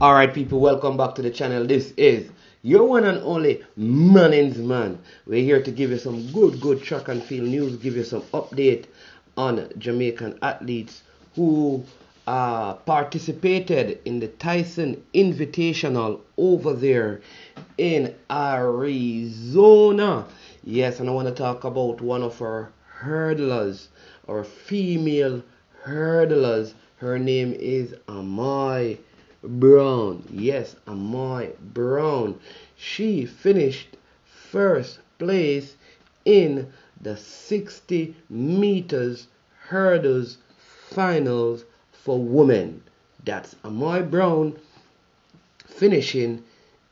Alright people, welcome back to the channel. This is your one and only Manning's Man. We're here to give you some good track and field news, give you some update on Jamaican athletes who participated in the Tyson Invitational over there in Arizona. Yes, and I want to talk about one of our hurdlers, our female hurdlers. Her name is Amoi Brown. Yes, Amoi Brown. She finished first place in the 60 meters hurdles finals for women. That's Amoi Brown finishing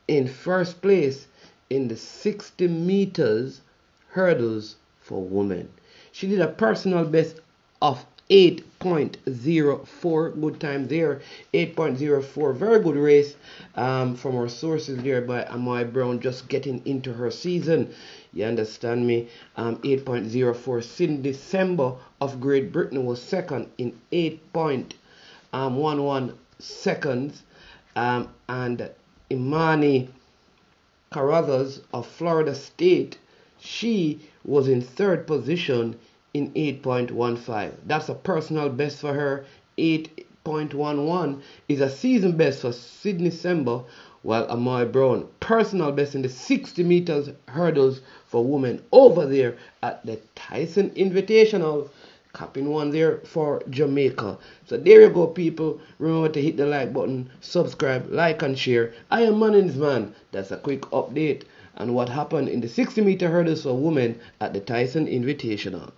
in first place in the 60 meters hurdles for women. She did a personal best of 8.04, good time there, 8.04, very good race from our sources there by Amoi Brown, just getting into her season, you understand me. 8.04. Since December of Great Britain was second in 8.11 seconds, and Imani Carruthers of Florida State, she was in third position in 8.15. That's a personal best for her. 8.11 is a season best for Sydney Sember, while Amoi Brown personal best in the 60 meters hurdles for women over there at the Tyson Invitational, capping one there for Jamaica. So there you go people, remember to hit the like button, subscribe, like and share. I am Manning's Man. That's a quick update on what happened in the 60 meter hurdles for women at the Tyson Invitational.